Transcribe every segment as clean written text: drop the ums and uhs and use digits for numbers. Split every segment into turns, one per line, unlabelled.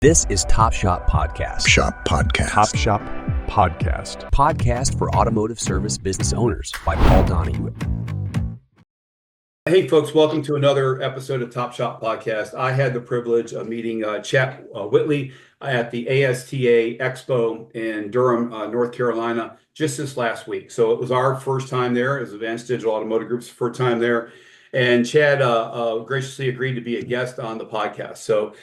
This is Top Shop Podcast.
Shop Podcast.
Top Shop Podcast.
Podcast for automotive service business owners by Paul Donahue.
Hey, folks, welcome to another episode of Top Shop Podcast. I had the privilege of meeting Chet Whitley at the ASTA Expo in Durham, North Carolina, just this last week. So it was our first time there. It was Advanced Digital Automotive Group's first time there. And Chad graciously agreed to be a guest on the podcast. So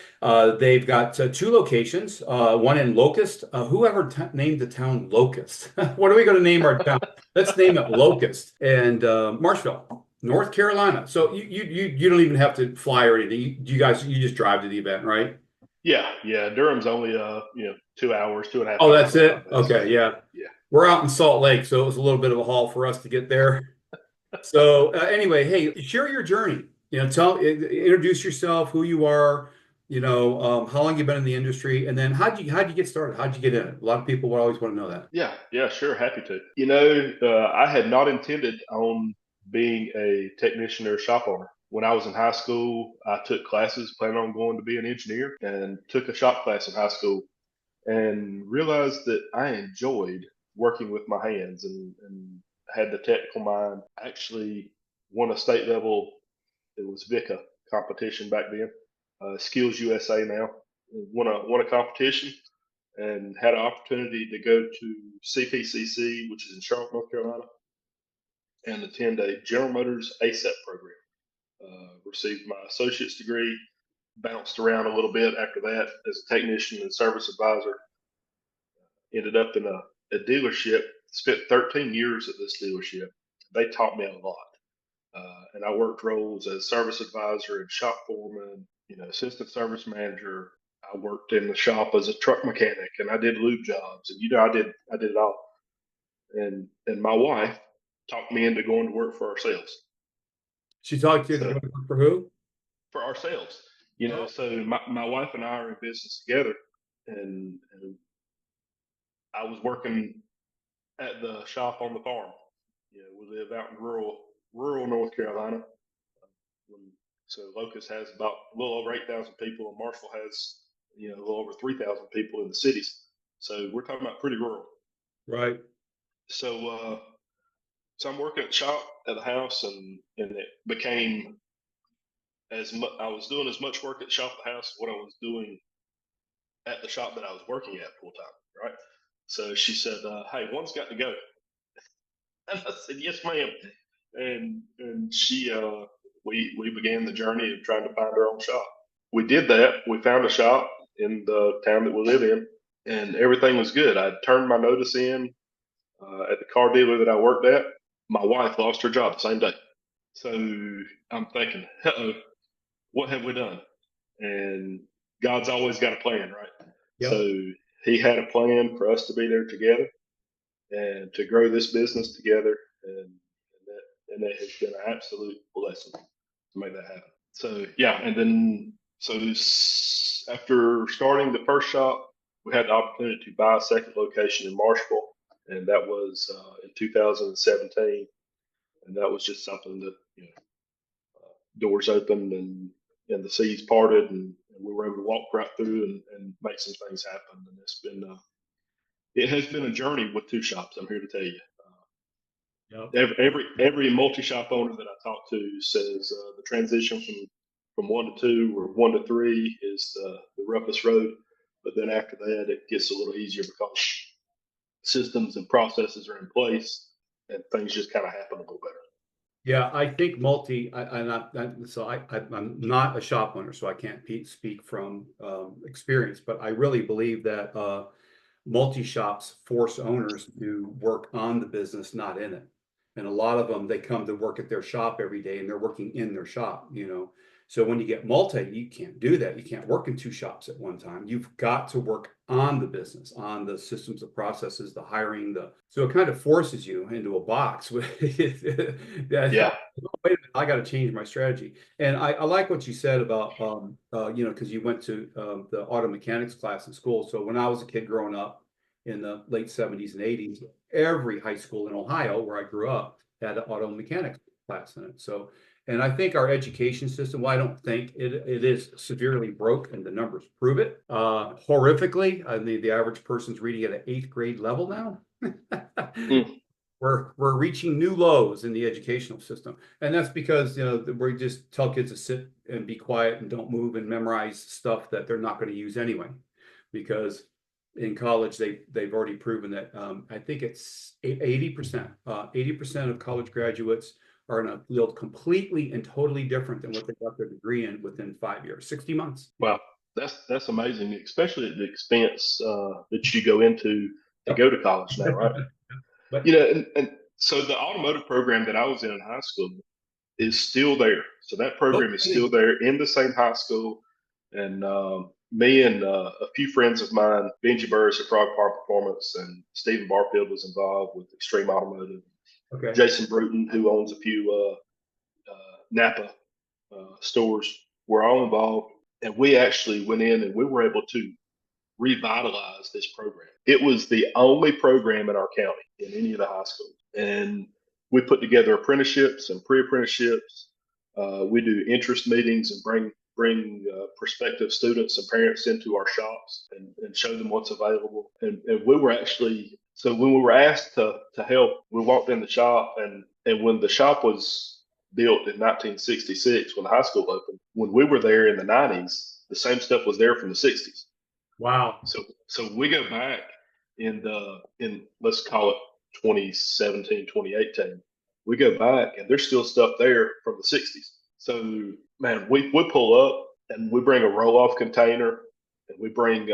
they've got two locations, one in Locust. Whoever named the town Locust? What are we going to name our town? Let's name it Locust. And Marshville, North Carolina. So you don't even have to fly or anything. You just drive to the event, right?
Yeah. Durham's only 2 hours, 2.5 hours.
Oh, that's it. Okay, yeah.
Yeah.
We're out in Salt Lake, so it was a little bit of a haul for us to get there. So anyway, hey, share your journey. Introduce yourself, who you are. How long you've been in the industry, and then how'd you get started? How'd you get in it? A lot of people would always want to know that.
Yeah, sure, happy to. I had not intended on being a technician or a shop owner. When I was in high school, I took classes planning on going to be an engineer, and took a shop class in high school, and realized that I enjoyed working with my hands and had the technical mind. I actually won a state level, it was VICA competition back then, Skills USA now. Won a competition and had an opportunity to go to CPCC, which is in Charlotte, North Carolina, and attend a General Motors ASAP program. Received my associate's degree, bounced around a little bit after that as a technician and service advisor. Ended up in a dealership, spent 13 years at this dealership. They taught me a lot. And I worked roles as service advisor and shop foreman, assistant service manager. I worked in the shop as a truck mechanic, and I did lube jobs, and I did it all. And my wife talked me into going to work for ourselves.
She talked to you to work for who?
For ourselves. So my wife and I are in business together, and I was working at the shop on the farm. We live out in rural North Carolina. So Locust has about a little over 8,000 people, and Marshall has a little over 3,000 people in the cities. So we're talking about pretty rural.
Right.
So I'm working at the shop at the house, and it became I was doing as much work at the shop at the house as what I was doing at the shop that I was working at full time. Right. So she said, "Hey, one's got to go." And I said, "Yes, ma'am." And she, we began the journey of trying to find our own shop. We did that. We found a shop in the town that we live in, and everything was good. I turned my notice in at the car dealer that I worked at. My wife lost her job the same day. So I'm thinking, what have we done? And God's always got a plan, right?
Yep.
So He had a plan for us to be there together and to grow this business together, and that has been an absolute blessing to make that happen. So and then after starting the first shop, we had the opportunity to buy a second location in Marshville, and that was in 2017, and that was just something that doors opened and the seas parted, and we were able to walk right through and make some things happen. And it has been a journey with two shops, I'm here to tell you.
Yep.
Every multi-shop owner that I talk to says the transition from 1 to 2 or 1 to 3 is the roughest road, but then after that it gets a little easier because systems and processes are in place and things just kind of happen a little better.
Yeah, I think I'm not a shop owner, so I can't speak from experience, but I really believe that multi-shops force owners to work on the business, not in it. And a lot of them, they come to work at their shop every day and they're working in their shop, So when you get you can't do that. You can't work in two shops at one time. You've got to work on the business, on the systems, the processes, the hiring, so it kind of forces you into a box.
Yeah.
Wait a minute, I got to change my strategy. And I like what you said about, because you went to the auto mechanics class in school. So when I was a kid growing up in the late 70s and 80s, every high school in Ohio where I grew up had an auto mechanics class in it. So, And I think our education system, well, I don't think it is severely broke, and the numbers prove it. Horrifically, I mean, the average person's reading at an 8th grade level now.
Mm.
We're reaching new lows in the educational system, and that's because we just tell kids to sit and be quiet and don't move and memorize stuff that they're not going to use anyway, because in college they've already proven that I think it's 80% 80% of college graduates are in a field completely and totally different than what they got their degree in within 5 years, 60 months.
Wow, that's amazing, especially at the expense that you go into to
Yep.
go to college now, right?
But
You know, and so the automotive program that I was in high school is still there. So that
no
program is still
kidding.
there in the same high school. And me and a few friends of mine, Benji Burris at Frog Park Performance, and Stephen Barfield was involved with Extreme Automotive.
Okay.
Jason Bruton, who owns a few Napa stores, were all involved. And we actually went in and we were able to revitalize this program. It was the only program in our county in any of the high schools. And we put together apprenticeships and pre-apprenticeships. We do interest meetings and bring prospective students and parents into our shops and show them what's available. And we were actually, so when we were asked to help, we walked in the shop, and when the shop was built in 1966, when the high school opened, when we were there in the 90s, the same stuff was there from the 60s.
Wow.
So we go back in let's call it 2017, 2018. We go back and there's still stuff there from the 60s. So man, we pull up and we bring a roll off container and we bring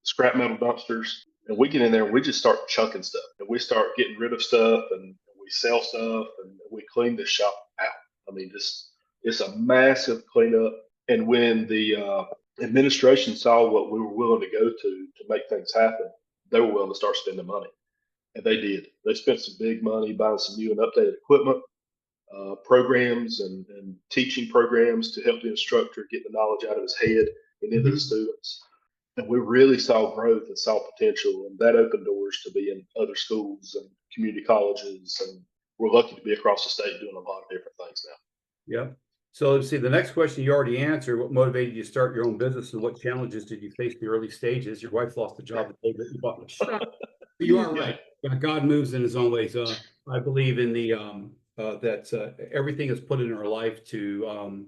scrap metal dumpsters and we get in there and we just start chucking stuff and we start getting rid of stuff and we sell stuff and we clean the shop out. I mean, just it's a massive cleanup. And when the administration saw what we were willing to go to make things happen, they were willing to start spending money. And they did. They spent some big money buying some new and updated equipment, programs, and teaching programs to help the instructor get the knowledge out of his head and into the students. And we really saw growth and saw potential, and that opened doors to be in other schools and community colleges. And we're lucky to be across the state doing a lot of different things now.
Yep. So let's see, the next question you already answered. What motivated you to start your own business, and what challenges did you face in the early stages? Your wife lost the job the day that you bought the shop. You are right. God moves in his own ways. I believe in the that everything is put in our life to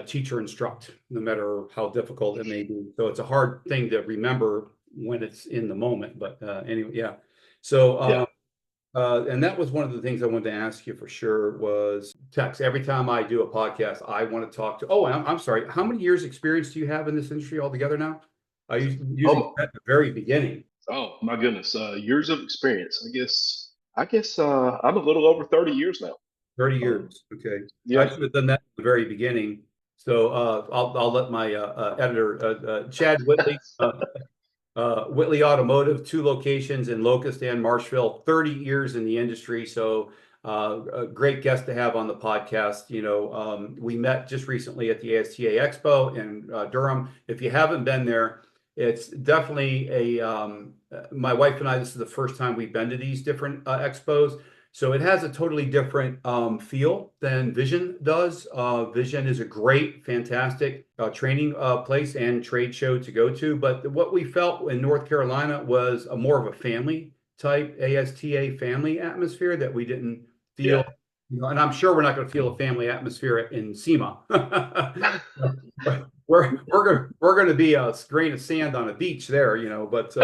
teach or instruct, no matter how difficult it may be. So it's a hard thing to remember when it's in the moment. But anyway, yeah. So
Yeah.
and that was one of the things I wanted to ask you for sure was text. Every time I do a podcast, I want to talk to. Oh, and I'm sorry. How many years experience do you have in this industry altogether now? Using
Oh,
at the very beginning.
oh my goodness, years of experience. I guess I'm a little over 30 years now.
30
Um,
years. Okay. I
yeah.
should have done that at the very beginning. So I'll let my editor, Chad Whitley, Whitley Automotive, 2 locations in Locust and Marshville, 30 years in the industry. So a great guest to have on the podcast. We met just recently at the ASTA Expo in Durham. If you haven't been there, it's definitely my wife and I, this is the first time we've been to these different expos. So it has a totally different feel than Vision does. Vision is a great, fantastic training place and trade show to go to. But what we felt in North Carolina was a more of a family type ASTA family atmosphere that we didn't feel.
Yeah.
And I'm sure we're not going to feel a family atmosphere in SEMA. we're going to be a grain of sand on a beach there, but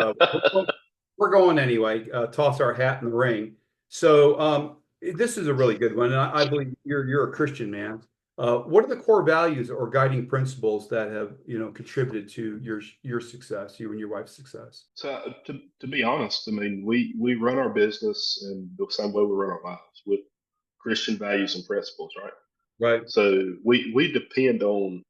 we're going anyway. Toss our hat in the ring. So this is a really good one, and I believe you're a Christian man. What are the core values or guiding principles that have contributed to your success, you and your wife's success?
So to be honest, I mean, we run our business in the same way we run our lives with Christian values and principles, right?
Right.
So we depend on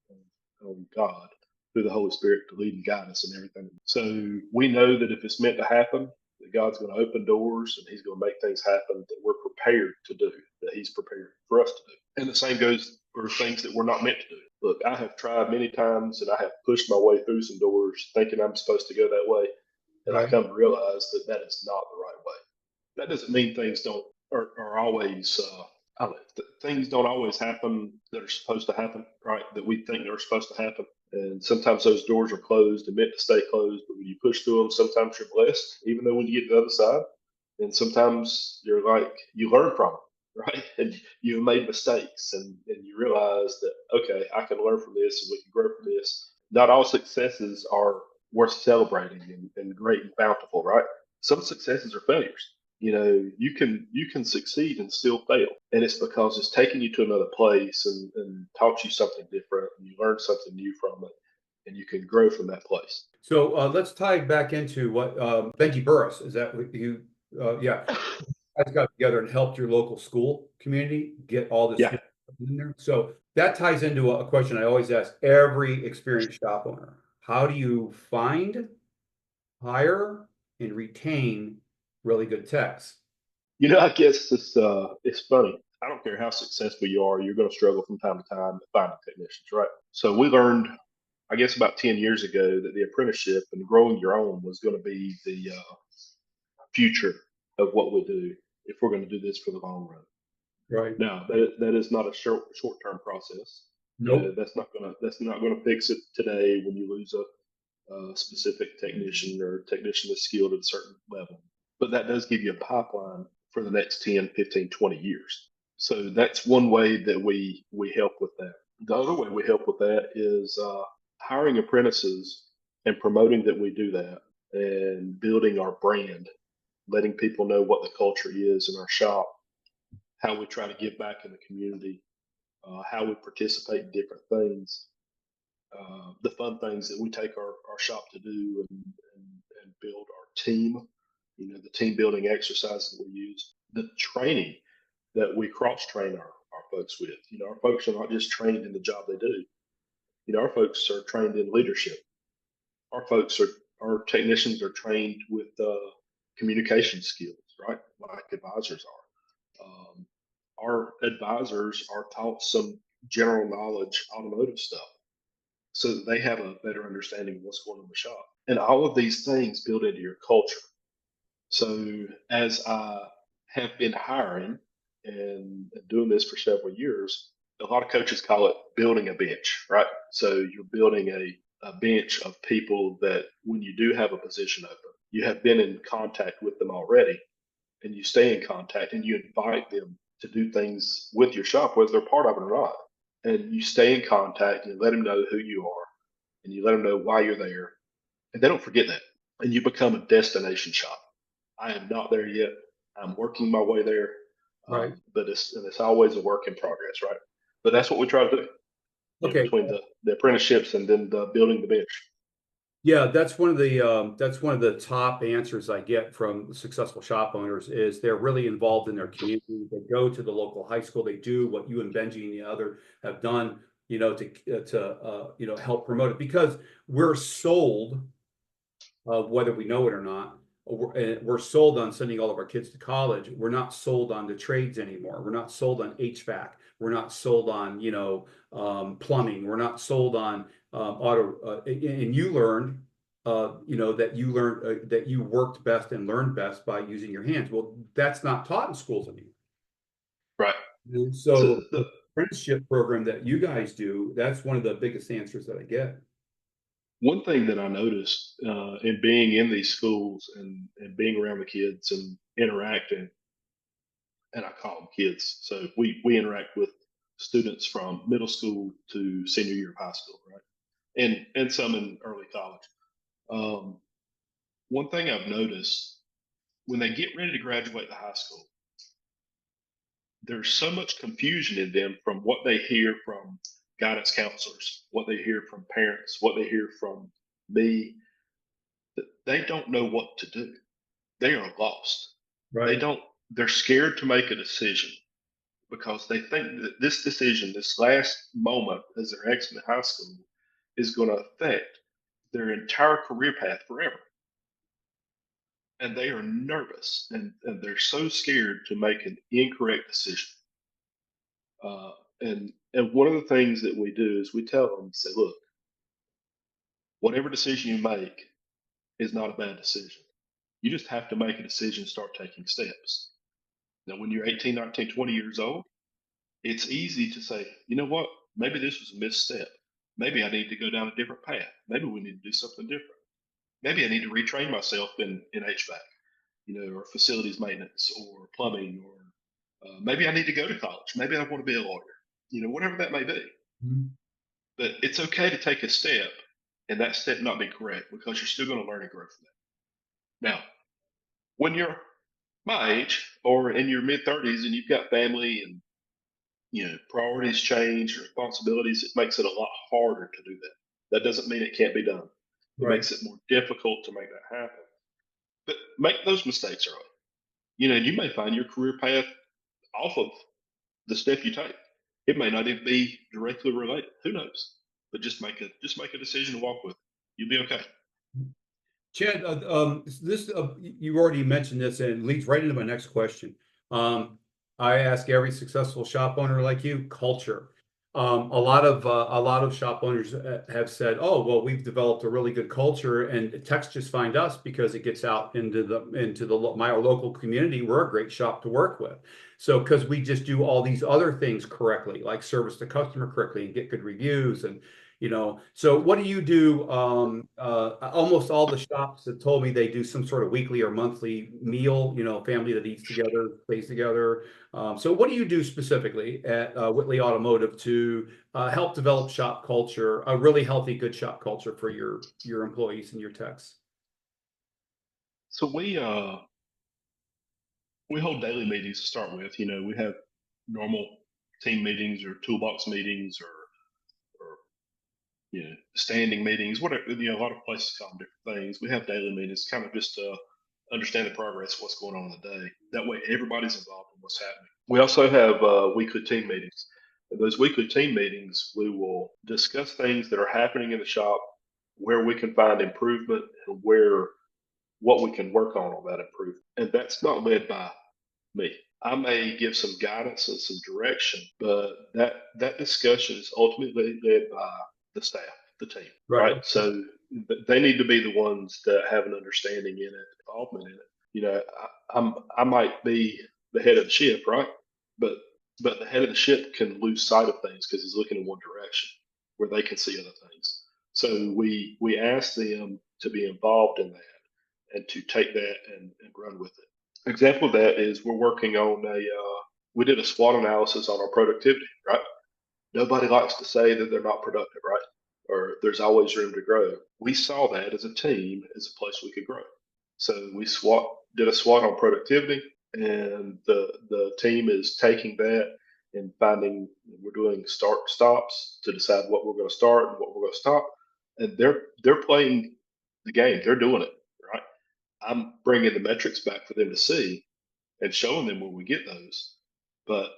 God through the Holy Spirit to lead and guide us in everything. So we know that if it's meant to happen, that God's going to open doors and He's going to make things happen that we're prepared to do, that He's prepared for us to do. And the same goes for things that we're not meant to do. Look, I have tried many times and I have pushed my way through some doors thinking I'm supposed to go that way. And I come to realize that is not the right way. That doesn't mean things are always Things don't always happen that are supposed to happen, right? That we think are supposed to happen. And sometimes those doors are closed and meant to stay closed, but when you push through them, sometimes you're blessed, even though when you get to the other side. And sometimes you're like, you learn from it, right? And you've made mistakes and you realize that, okay, I can learn from this and we can grow from this. Not all successes are worth celebrating and great and bountiful, right? Some successes are failures. You can succeed and still fail, and it's because it's taken you to another place and taught you something different, and you learned something new from it, and you can grow from that place.
So let's tie back into what Benji Burris, is that what you, yeah, guys got together and helped your local school community get all this
Yeah.
in there. So that ties into a question I always ask every experienced shop owner. How do you find, hire, and retain really good techs?
I guess it's funny. I don't care how successful you are, you're going to struggle from time to time finding technicians, right? So we learned, I guess, about 10 years ago that the apprenticeship and growing your own was going to be the future of what we do if we're going to do this for the long run.
Right.
Now, that is not a short term process.
Nope.
That's not gonna fix it today when you lose a specific technician or technician that's skilled at a certain level. But that does give you a pipeline for the next 10, 15, 20 years. So that's one way that we help with that. The other way we help with that is hiring apprentices and promoting that we do that and building our brand, letting people know what the culture is in our shop, how we try to give back in the community, how we participate in different things, the fun things that we take our shop to do, and build our team, the team building exercises that we use, the training that we cross train our folks with. Our folks are not just trained in the job they do. Our folks are trained in leadership. Our technicians are trained with communication skills, right? Like advisors are. Our advisors are taught some general knowledge automotive stuff so that they have a better understanding of what's going on in the shop. And all of these things build into your culture. So as I have been hiring and doing this for several years, a lot of coaches call it building a bench, right? So you're building a bench of people that when you do have a position open, you have been in contact with them already, and you stay in contact and you invite them to do things with your shop, whether they're part of it or not. And you stay in contact and let them know who you are and you let them know why you're there. And they don't forget that. And you become a destination shop. I am not there yet. I'm working my way there.
Right.
But it's always a work in progress, right? But that's what we try to do,
Okay.
between the apprenticeships and then the building the bench.
Yeah, that's one of the top answers I get from successful shop owners is they're really involved in their community. They go to the local high school. They do what you and Benji and the other have done, to help promote it, because we're sold, whether we know it or not. We're sold on sending all of our kids to college. We're not sold on the trades anymore. We're not sold on HVAC. We're not sold on plumbing. We're not sold on auto. And you learned, that you worked best and learned best by using your hands. Well, that's not taught in schools anymore.
Right.
And
So
so the apprenticeship program that you guys do, that's one of the biggest answers that I get.
one thing that I noticed in being in these schools and being around the kids and interacting, and I call them kids. So we interact with students from middle school to senior year of high school, right? And some in early college. Um, one thing I've noticed when they get ready to graduate the high school, there's so much confusion in them from what they hear from guidance counselors, what they hear from parents, what they hear from me, that they don't know what to do. They are lost. They
Right.
don't, they're scared to make a decision because they think that this decision, this last moment as they're exiting high school, is going to affect their entire career path forever. And they are nervous and they're so scared to make an incorrect decision. Uh, and one of the things that we do is we tell them, say, look, whatever decision you make is not a bad decision. You just have to make a decision, start taking steps. Now, when you're 18, 19, 20 years old, it's easy to say, you know what, maybe this was a misstep. Maybe I need to go down a different path. Maybe we need to do something different. Maybe I need to retrain myself in HVAC, or facilities maintenance or plumbing, or maybe I need to go to college. Maybe I want to be a lawyer, whatever that may be.
Mhm.
But it's okay to take a step and that step not be correct because you're still going to learn and grow from that. Now, when you're my age or in your mid 30s and you've got family and priorities change, responsibilities, it makes it a lot harder to do that. That doesn't mean it can't be done. It
Right.
makes it more difficult to make that happen. But make those mistakes early. You may find your career path off of the step you take. It may not even be directly related. Who knows? But just make a decision to walk with it. You'll be okay.
Chad, this you already mentioned this, and it leads right into my next question. I ask every successful shop owner like you, culture. A lot of shop owners have said, "Oh, well, we've developed a really good culture, and techs just find us because it gets out my local community. We're a great shop to work with. So because we just do all these other things correctly, like service the customer correctly and get good reviews and." So what do you do? Almost all the shops have told me they do some sort of weekly or monthly meal, family that eats together, stays together. So what do you do specifically at Whitley Automotive to help develop shop culture, a really healthy, good shop culture for your employees and your techs?
So we hold daily meetings to start with. We have normal team meetings or toolbox meetings or standing meetings, whatever. A lot of places call them different things. We have daily meetings, kind of just to understand the progress, what's going on in the day. That way, everybody's involved in what's happening. We also have weekly team meetings. In those weekly team meetings, we will discuss things that are happening in the shop, where we can find improvement, and what we can work on that improvement. And that's not led by me. I may give some guidance and some direction, but that discussion is ultimately led by the staff, the team,
Right.
right? So they need to be the ones that have an understanding in it, involvement in it. I might be the head of the ship, right? But the head of the ship can lose sight of things because he's looking in one direction where they can see other things. So we ask them to be involved in that and to take that and run with it. Example of that is we're working on we did a SWOT analysis on our productivity, right? Nobody likes to say that they're not productive, right? Or there's always room to grow. We saw that as a team as a place we could grow. So we did a SWOT on productivity, and the team is taking that and we're doing start stops to decide what we're going to start and what we're going to stop, and they're playing the game. They're doing it, right? I'm bringing the metrics back for them to see and showing them when we get those, but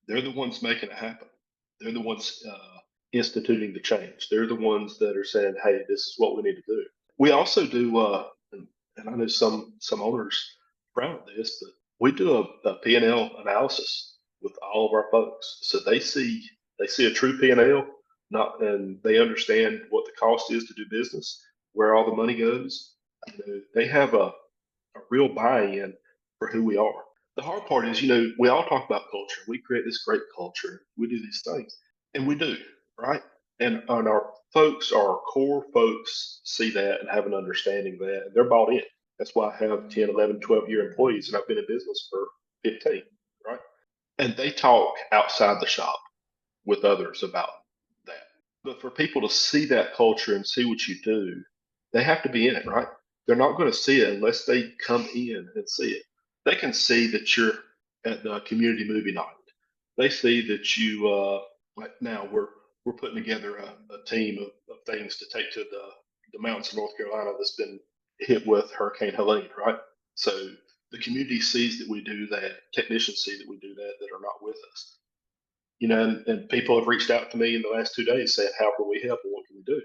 they're the ones making it happen. They're the ones instituting the change. They're the ones that are saying, "Hey, this is what we need to do." We also do, and I know some owners frown at this, but we do a P&L analysis with all of our folks, so they see a true P&L, and they understand what the cost is to do business, where all the money goes. They have a real buy-in for who we are. The hard part is, we all talk about culture. We create this great culture. We do these things, and we do, right? And our core folks see that and have an understanding of that, and they're bought in. That's why I have 10, 11, 12-year employees, and I've been in business for 15, right? And they talk outside the shop with others about that. But for people to see that culture and see what you do, they have to be in it, right? They're not going to see it unless they come in and see it. They can see that you're at the community movie night. They see that like now we're putting together a team of things to take to the mountains of North Carolina that's been hit with Hurricane Helene, right? So the community sees that we do that. Technicians see that we do that are not with us. And people have reached out to me in the last 2 days saying, "How can we help and what can we do?"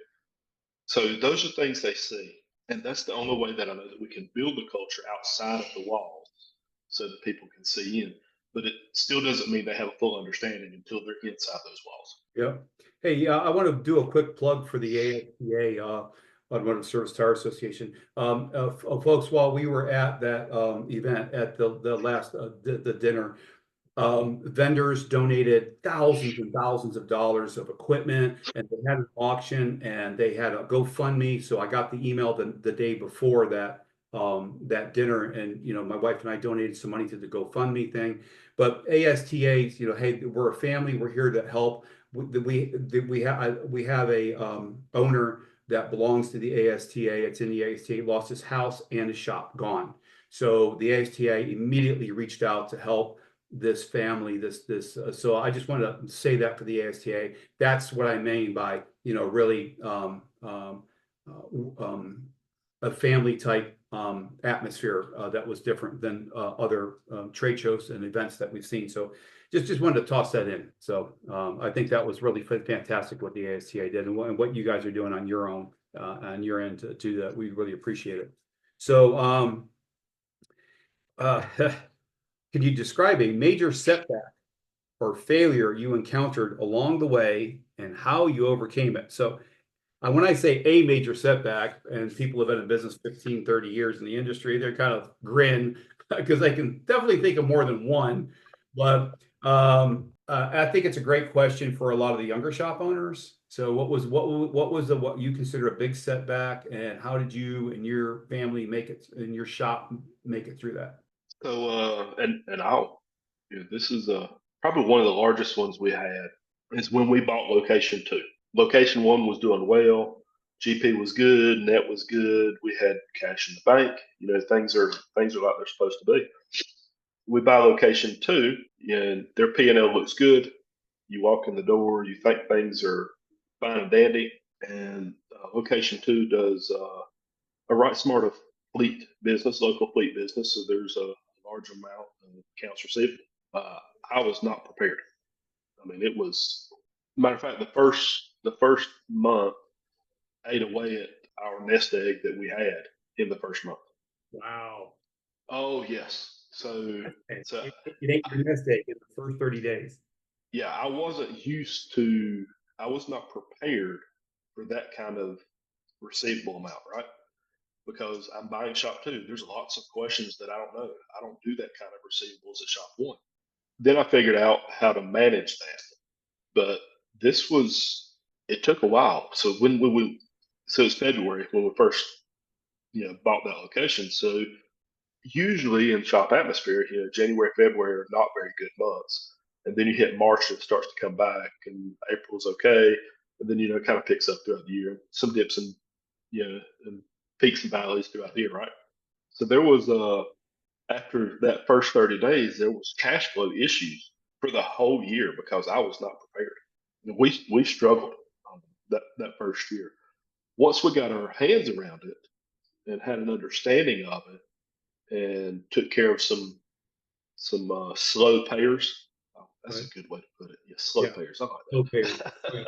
So those are things they see. And that's the only way that I know that we can build the culture outside of the walls so that people can see in. But it still doesn't mean they have a full understanding until they're inside those walls.
Yeah. Hey, I want to do a quick plug for the ASTA, Automotive Service Tire Association. Folks, while we were at that event at the last the dinner, Vendors donated thousands and thousands of dollars of equipment, and they had an auction and they had a GoFundMe. So I got the email the day before that dinner, and my wife and I donated some money to the GoFundMe thing. But ASTAs, hey, we're a family. We're here to help. We have a owner that belongs to the ASTA. It's in the ASTA. Lost his house and his shop, gone. So the ASTA immediately reached out to help this family. So I just want to say that for the ASTA. That's what I mean by really a family type atmosphere that was different than other trade shows and events that we've seen. So just wanted to toss that in. So I think that was really fantastic what the ASTA did, and what you guys are doing on your own on your end to do that. We really appreciate it. So can you describe a major setback or failure you encountered along the way and how you overcame it? So when I say a major setback, and people have been in business 15, 30 years in the industry, they're kind of grin because I can definitely think of more than one. But I think it's a great question for a lot of the younger shop owners. So what was what you consider a big setback, and how did you and your family make it in your shop make it through that?
So, and I'll, this is probably one of the largest ones we had is when we bought location two. Location one was doing well. GP was good. Net was good. We had cash in the bank. Things are like they're supposed to be. We buy location two, and their P&L looks good. You walk in the door, you think things are fine and dandy, and location two does a right smart of fleet business, local fleet business. So there's a large amount of accounts receivable. I was not prepared. I mean, it was, matter of fact, the first month ate away at our nest egg that we had in the first month.
Wow.
Oh yes. So
It ain't your nest egg in the first 30 days.
yeah, I was not prepared for that kind of receivable amount, right? Because I'm buying shop two. There's lots of questions that I don't know. I don't do that kind of receivables at shop one. Then I figured out how to manage that. But it took a while. So so it's February when we first, bought that location. So usually in shop atmosphere, January, February are not very good months. And then you hit March and it starts to come back, and April's okay. And then, it kind of picks up throughout the year. Some dips and peaks and valleys throughout the year, right? So there was after that first 30 days, there was cash flow issues for the whole year because I was not prepared. We struggled that first year. Once we got our hands around it and had an understanding of it and took care of some slow payers. Oh, that's
Right.
a good way to put it. Yeah, slow payers. I like that.
Slow payers. Yeah.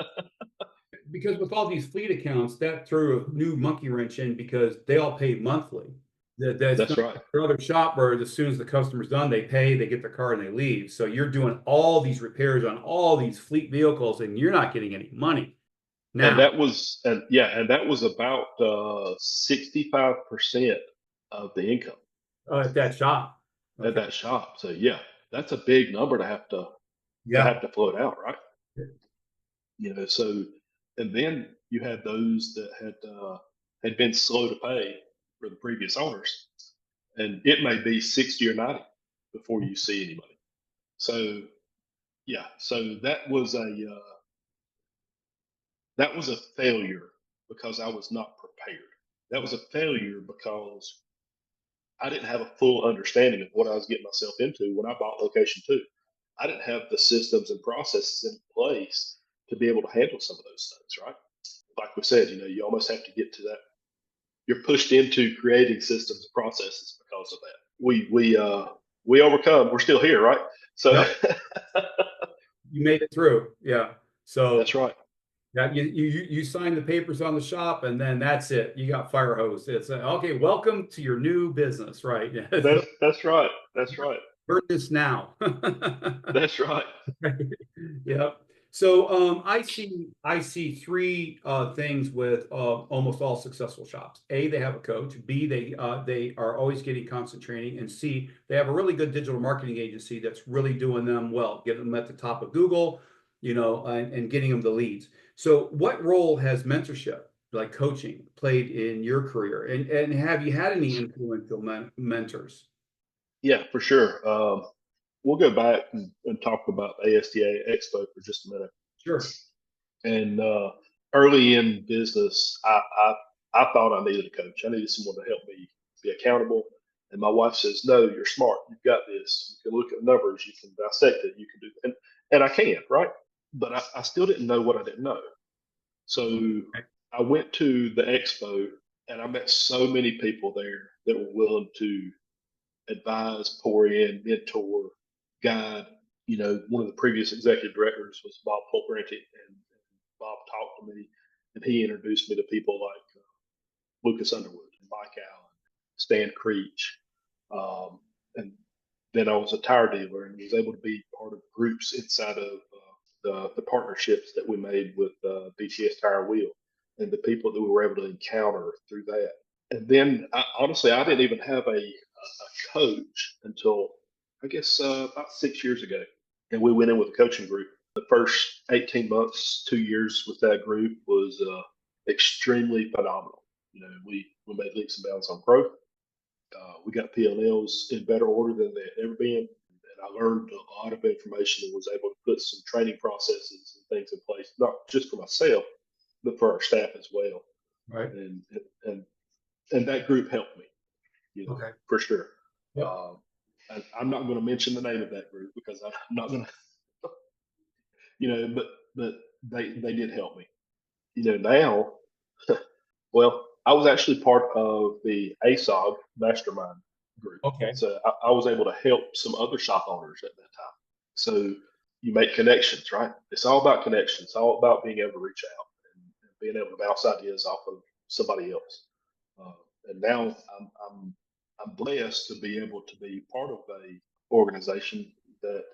Because with all these fleet accounts, that threw a new monkey wrench in because they all pay monthly. That's
That's
not
right.
like your other shop where as soon as the customer's done, they pay, they get their car and they leave. So you're doing all these repairs on all these fleet vehicles and you're not getting any money
And
now.
that was about 65% of the income
At that shop.
at
Okay.
that shop. So yeah, that's a big number to have to
Yeah.
float out, right? So and then you had those that had been slow to pay for the previous owners, and it may be 60 or 90 before you see any money. So yeah, so that was a failure because I was not prepared. That was a failure because I didn't have a full understanding of what I was getting myself into when I bought location two. I didn't have the systems and processes in place to be able to handle some of those things, right? Like we said, you almost have to get to that. You're pushed into creating systems and processes because of that. We overcome. We're still here, right? So
Yep. You made it through. Yeah. So
that's right.
yeah, you sign the papers on the shop, and then that's it. You got fire hose. It's okay. Welcome to your new business, right?
That's right. That's right.
Burn this now.
That's right.
Yep. So I see three things with almost all successful shops. A, they have a coach. B, they are always getting constant training. And C, they have a really good digital marketing agency that's really doing them well, getting them at the top of Google, and getting them the leads. So what role has mentorship, like coaching, played in your career? And have you had any influential mentors?
Yeah, for sure. We'll go back and talk about ASTA Expo for just a minute.
Sure.
And early in business, I thought I needed a coach. I needed someone to help me be accountable. And my wife says, "No, you're smart. You've got this. You can look at numbers. You can dissect it. You can do." And I can, right? But I still didn't know what I didn't know. So I went to the expo, and I met so many people there that were willing to advise, pour in, mentor, guide. One of the previous executive directors was Bob Pulparenti, and Bob talked to me, and he introduced me to people like Lucas Underwood, and Mike Allen, Stan Creech, and then I was a tire dealer and was able to be part of groups inside of the partnerships that we made with BTS Tire Wheel, and the people that we were able to encounter through that. And then, honestly, I didn't even have a coach until I guess about 6 years ago, and we went in with a coaching group. The first 18 months, 2 years with that group was extremely phenomenal. We made leaps and bounds on growth. We got P&Ls in better order than they had ever been, and I learned a lot of information and was able to put some training processes and things in place, not just for myself, but for our staff as well.
Right.
And and that group helped me,
Okay.
for sure.
Yep.
And I'm not going to mention the name of that group because I'm not going to, but they did help me. Now, well, I was actually part of the ASOG mastermind group.
Okay.
So I was able to help some other shop owners at that time. So you make connections, right? It's all about connections. It's all about being able to reach out and being able to bounce ideas off of somebody else. And now I'm blessed to be able to be part of a organization that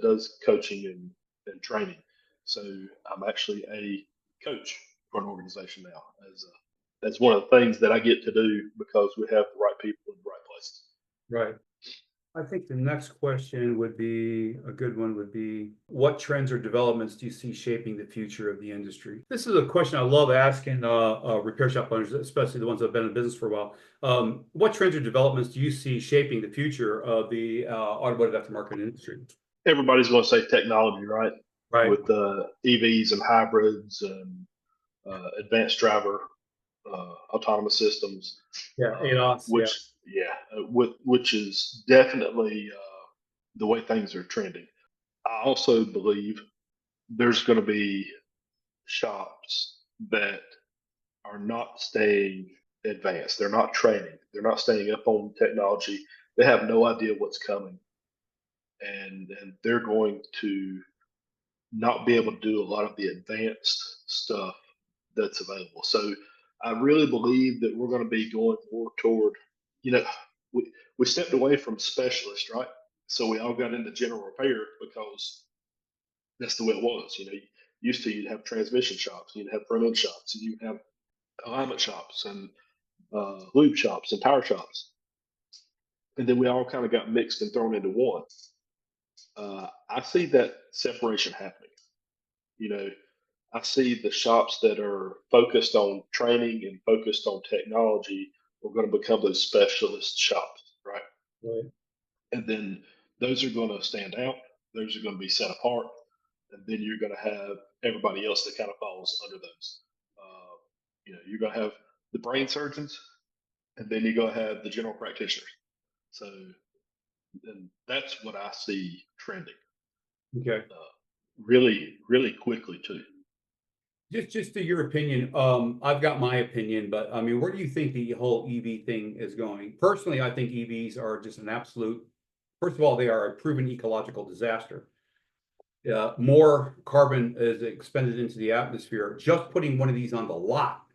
does coaching and training. So I'm actually a coach for an organization now as one of the things that I get to do because we have the right people in the right places.
Right. I think the next question would be a good one would be, what trends or developments do you see shaping the future of the industry? This is a question I love asking repair shop owners, especially the ones that have been in business for a while. What trends or developments do you see shaping the future of the automotive aftermarket industry?
Everybody's going to say technology, right?
Right.
With EVs and hybrids and advanced driver autonomous systems.
Yeah, ADAS.
Which is definitely the way things are trending. I also believe there's going to be shops that are not staying advanced. They're not training. They're not staying up on technology. They have no idea what's coming, and they're going to not be able to do a lot of the advanced stuff that's available. So I really believe that we're going to be going more toward, you know, we stepped away from specialists, right? So we all got into general repair because that's the way it was. Used to you'd have transmission shops, you'd have front end shops, and you'd have alignment shops and lube shops and tire shops, and then we all kind of got mixed and thrown into one. I see that separation happening. You know, I see the shops that are focused on training and focused on technology are going to become those specialist shops, right?
Right.
And then those are going to stand out. Those are going to be set apart. And then you're going to have everybody else that kind of falls under those. You're going to have the brain surgeons, and then you're going to have the general practitioners. So, and that's what I see trending.
Okay.
Really, really quickly too.
Just to your opinion, I've got my opinion, but I mean, where do you think the whole EV thing is going? Personally, I think EVs are just an absolute, first of all, they are a proven ecological disaster. More carbon is expended into the atmosphere just putting one of these on the lot,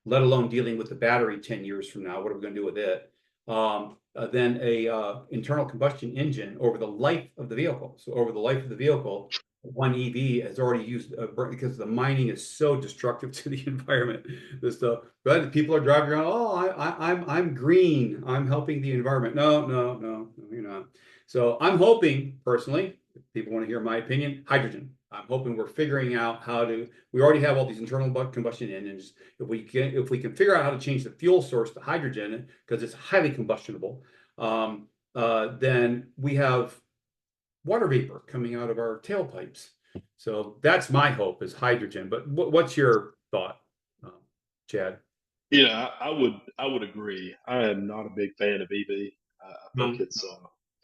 let alone dealing with the battery 10 years from now. What are we going to do with it? Then a internal combustion engine over the life of the vehicle. So over the life of the vehicle, one EV has already used because the mining is so destructive to the environment. This stuff, but people are driving around. Oh, I'm green. I'm helping the environment. No, no, no, no, you're not. So I'm hoping personally, if people want to hear my opinion, hydrogen. I'm hoping we're figuring out how to. We already have all these internal combustion engines. If we can figure out how to change the fuel source to hydrogen because it's highly combustible, then we have water vapor coming out of our tailpipes. So that's my hope is hydrogen. But what's your thought, Chad?
Yeah, I would agree. I am not a big fan of EV.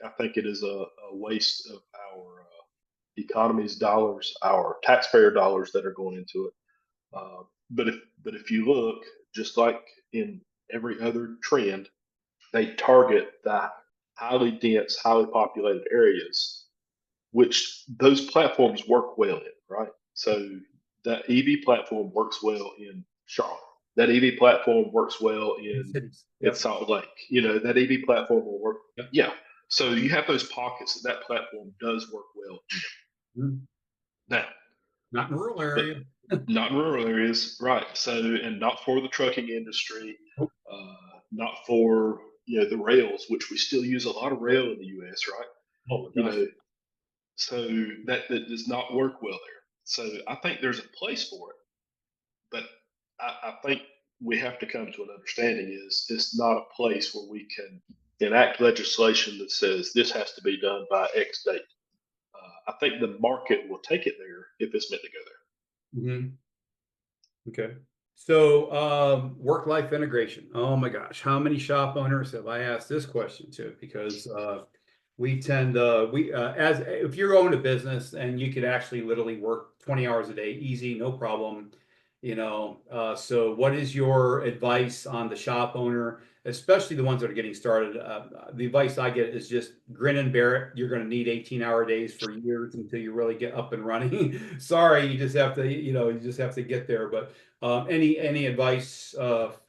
I think it is a waste of our economy's dollars, our taxpayer dollars that are going into it. But if you look, just like in every other trend, they target the highly dense, highly populated areas, which those platforms work well in, right? So that EV platform works well in Charlotte. That EV platform works well
Cities.
in
Yep.
Salt Lake. That EV platform will work.
Yep.
Yeah. So you have those pockets that platform does work well in.
Mhm.
Now,
Not in rural
but
area.
not in rural areas, right? So, and not for the trucking industry,
Nope.
not for the rails, which we still use a lot of rail in the U.S., right?
Oh my
You
gosh.
know, so that does not work well there. So I think there's a place for it, but I think we have to come to an understanding is it's not a place where we can enact legislation that says this has to be done by X date. I think the market will take it there if it's meant to go there.
Mhm. Okay. So, work-life integration. Oh my gosh, how many shop owners have I asked this question to? Because we tend we as if you're owning a business and you could actually literally work 20 hours a day, easy, no problem. So what is your advice on the shop owner, especially the ones that are getting started? The advice I get is just grin and bear it. You're going to need 18-hour days for years until you really get up and running. Sorry, you just have to, you just have to get there. But any advice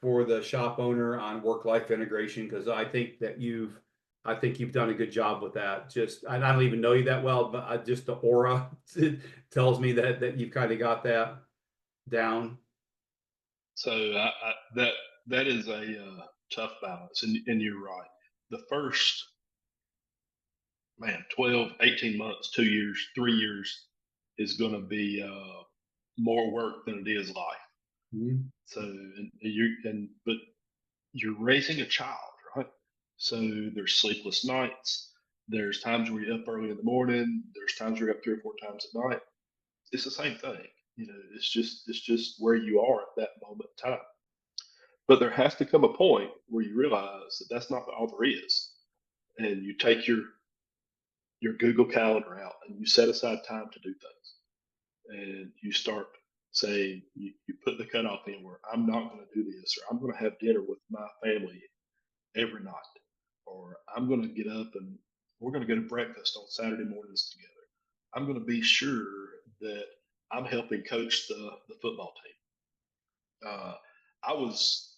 for the shop owner on work-life integration? Because I think you've done a good job with that. Just, and I don't even know you that well, but just the aura tells me that you've kind of got that down.
So that is a tough balance, and you're right. The first 12, 18 months, 2 years, 3 years is going to be more work than it is life.
Mhm.
So but you're raising a child, right? So there's sleepless nights. There's times where you're up early in the morning. There's times where you're up 3 or 4 times at night. It's the same thing. It's just where you are at that moment in time. But there has to come a point where you realize that that's not all there is, and you take your Google Calendar out and you set aside time to do things, and you start saying you put the cutoff in where I'm not going to do this, or I'm going to have dinner with my family every night, or I'm going to get up and we're going to go to breakfast on Saturday mornings together. I'm going to be sure that I'm helping coach the football team.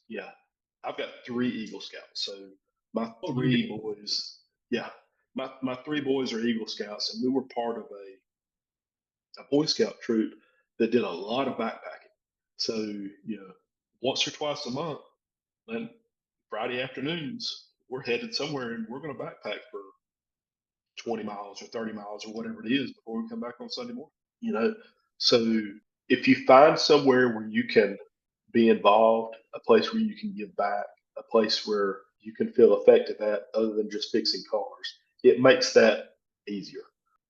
Yeah, I've got 3 Eagle Scouts. So my
Oh, you
three
do.
boys, yeah, my 3 boys are Eagle Scouts, and we were part of a Boy Scout troop that did a lot of backpacking. So, once or twice a month, and Friday afternoons, we're headed somewhere and we're going to backpack for 20 miles or 30 miles or whatever it is before we come back on Sunday morning. You know, so if you find somewhere where you can be involved, a place where you can give back, a place where you can feel effective at other than just fixing cars, it makes that easier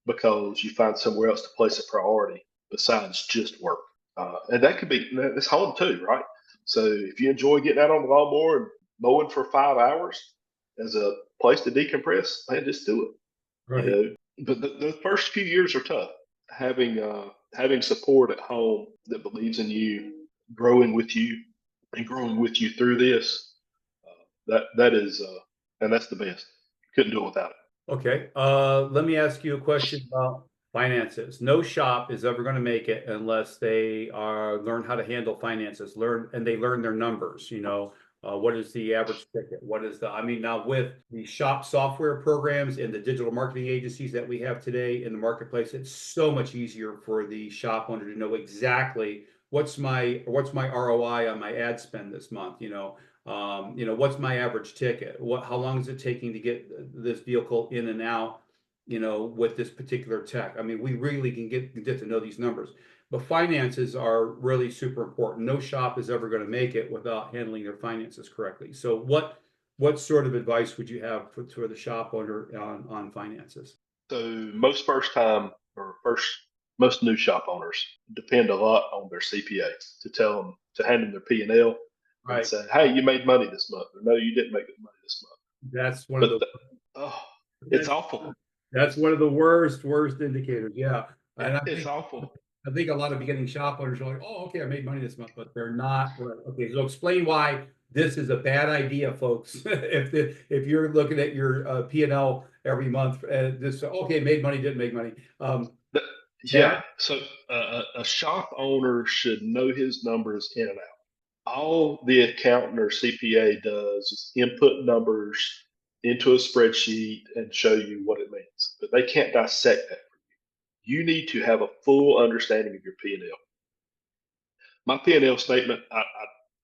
because you find somewhere else to place a priority besides just work. And that could be, it's home too, right? So if you enjoy getting out on the lawnmower and mowing for 5 hours as a place to decompress, man, just do it.
Right.
But the first few years are tough. Having support at home that believes in you, growing with you, and growing with you through this, that is, and that's the best. Couldn't do it without it.
Okay. Let me ask you a question about finances. No shop is ever going to make it unless they are learn how to handle finances, learn and they learn their numbers. What is the average ticket? I mean, now with the shop software programs and the digital marketing agencies that we have today in the marketplace, it's so much easier for the shop owner to know exactly what's my ROI on my ad spend this month. What's my average ticket? How long is it taking to get this vehicle in and out? With this particular tech. I mean, we really can get to know these numbers. But finances are really super important. No shop is ever going to make it without handling their finances correctly. So what sort of advice would you have for the shop owner on finances?
So most new shop owners depend a lot on their CPA to tell them to hand them their P&L and
Right.
say, "Hey, you made money this month," or "No, you didn't make money this month."
That's one of
But
the
oh, it's
that's
awful.
that's one of the worst indicators. Yeah. And
It's awful.
I think a lot of beginning shop owners are like, oh, okay, I made money this month, but they're not. Right. Okay, so explain why this is a bad idea, folks. If you're looking at your P&L every month, this okay, made money, didn't make money.
The-
Yeah,
yeah. So a shop owner should know his numbers in and out. All the accountant or CPA does is input numbers into a spreadsheet and show you what it means, but they can't dissect that. You need to have a full understanding of your P&L. My P&L statement, I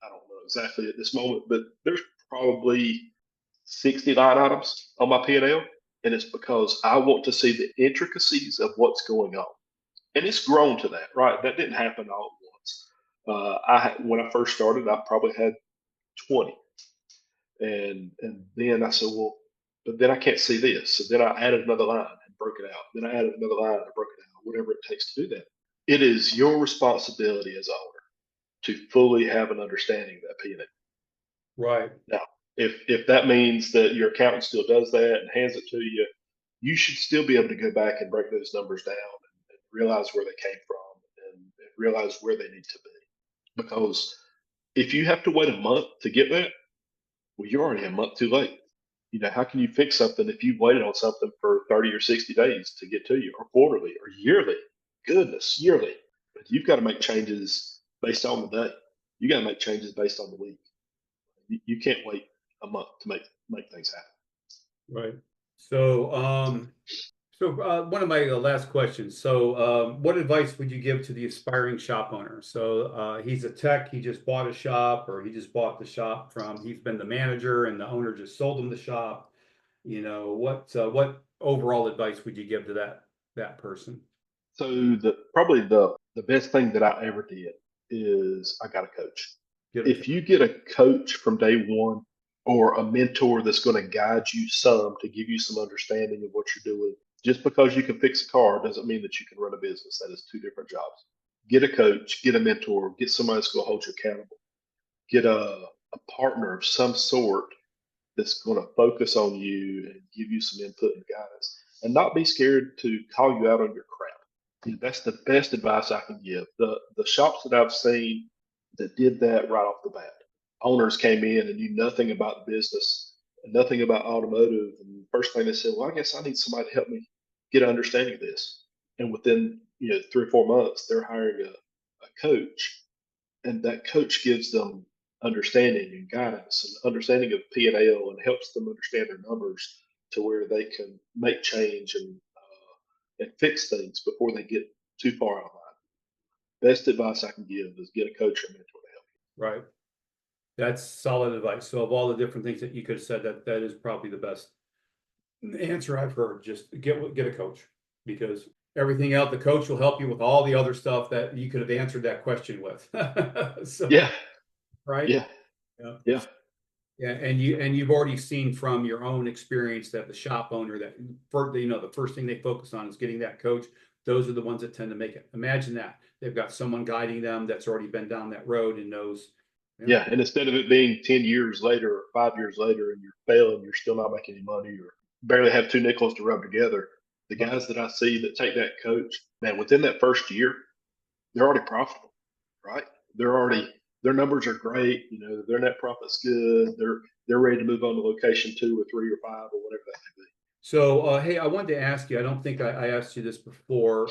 don't know exactly at this moment, but there's probably 60 line items on my P&L, and it's because I want to see the intricacies of what's going on. And it's grown to that, right? That didn't happen all at once. When I first started, I probably had 20, and then I said, well, but then I can't see this. So then I added another line and broke it out. Then I added another line and broke it out. Whatever it takes to do that. It is your responsibility as owner to fully have an understanding of that P&L.
right,
Now, if that means that your accountant still does that and hands it to you, you should still be able to go back and break those numbers down and realize where they came from and realize where they need to be. Because if you have to wait a month to get that, well, you're already a month too late. How can you fix something if you waited on something for 30 or 60 days to get to you, or quarterly or yearly? Goodness, yearly. But you've got to make changes based on the day. You got to make changes based on the week. You can't wait a month to make things happen.
right. So, one of my last questions. So, what advice would you give to the aspiring shop owner? So, he's a tech. He just bought a shop, or he just bought the shop from. He's been the manager, and the owner just sold him the shop. What overall advice would you give to that person?
So probably the best thing that I ever did is I got a coach.
Get a
If you get a coach from day one or a mentor that's going to guide you some to give you some understanding of what you're doing, just because you can fix a car doesn't mean that you can run a business. That is two different jobs. Get a coach, get a mentor, get somebody that's going to hold you accountable, get a partner of some sort that's going to focus on you and give you some input and guidance, and not be scared to call you out on your crap. That's the best advice I can give. The shops that I've seen that did that right off the bat, owners came in and knew nothing about the business and nothing about automotive, and the first thing they said, well, I guess I need somebody to help me get an understanding of this. And within 3 or 4 months, they're hiring a coach, and that coach gives them understanding and guidance and understanding of P&L, and helps them understand their numbers to where they can make change and fix things before they get too far out of line. Best advice I can give is get a coach or mentor to help
Right. That's solid advice. So, of all the different things that you could have said, that is probably the best answer I've heard. Just get a coach, because everything else, the coach will help you with all the other stuff that you could have answered that question with. So,
you. Yeah,
right.
yeah,
Yeah.
yeah,
Yeah, you've already seen from your own experience that the shop owner, that the first thing they focus on is getting that coach. Those are the ones that tend to make it. Imagine that they've got someone guiding them that's already been down that road and knows. Yeah,
yeah. And instead of it being 10 years later or 5 years later and you're failing, you're still not making any money or barely have two nickels to rub together, the
right,
guys that I see that take that coach, man, within that first year, they're already profitable, right? They're already their numbers are great. Their net profit's good. They're ready to move on to location 2 or 3 or 5 or whatever that may be.
So, hey, I wanted to ask you, I don't think I asked you this before.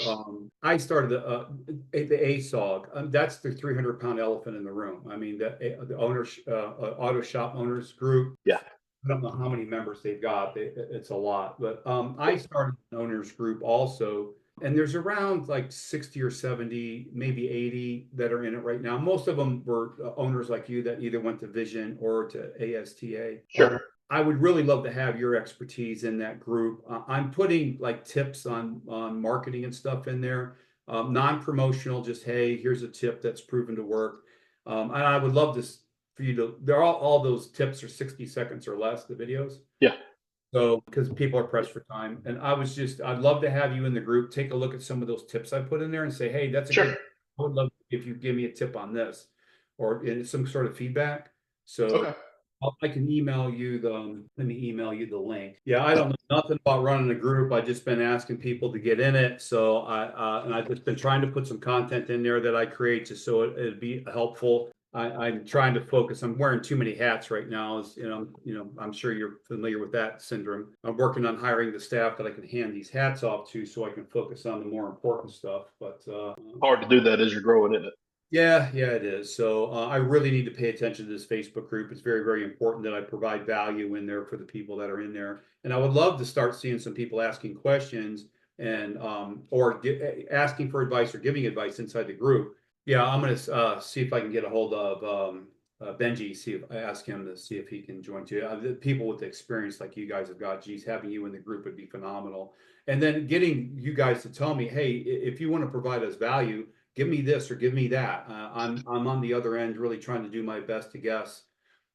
I started the ASOG. That's the 300-pound elephant in the room. I mean, the owners, auto shop owners group.
Yeah.
I don't know how many members they've got. It's a lot. But I started an owners group also. And there's around like 60 or 70, maybe 80 that are in it right now. Most of them were owners like you that either went to Vision or to ASTA.
Sure.
I would really love to have your expertise in that group. I'm putting like tips on marketing and stuff in there, non-promotional. Just hey, here's a tip that's proven to work, and I would love this for you to. They're all those tips are 60 seconds or less. The videos.
Yeah.
So because people are pressed for time, and I'd love to have you in the group. Take a look at some of those tips I put in there and say, hey, that's a
Sure.
good. I would love if you give me a tip on this, or some sort of feedback. So.
Okay.
I can email you let me email you the link. Yeah, I don't know nothing about running a group. I've just been asking people to get in it. So and I've just been trying to put some content in there that I create just so it'd be helpful. I'm trying to focus. I'm wearing too many hats right now. As I'm sure you're familiar with that syndrome. I'm working on hiring the staff that I can hand these hats off to so I can focus on the more important stuff. But
Hard to do that as you're growing, isn't it?
yeah, it is. So I really need to pay attention to this Facebook group. It's very, very important that I provide value in there for the people that are in there. And I would love to start seeing some people asking questions and asking for advice or giving advice inside the group. Yeah, I'm going to see if I can get a hold of Benji. See if I ask him to see if he can join too. The people with the experience like you guys have got, geez, having you in the group would be phenomenal. And then getting you guys to tell me, hey, if you want to provide us value, give me this or give me that. I'm on the other end, really trying to do my best to guess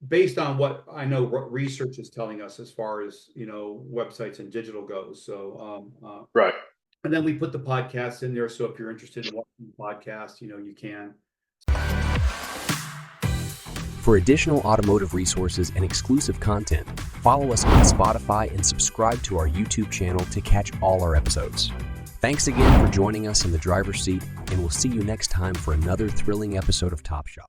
based on what I know what research is telling us as far as websites and digital goes. So
Right.
and then we put the podcast in there. So if you're interested in watching the podcast, you can.
For additional automotive resources and exclusive content, follow us on Spotify and subscribe to our YouTube channel to catch all our episodes. Thanks again for joining us in the driver's seat, and we'll see you next time for another thrilling episode of Top Shop.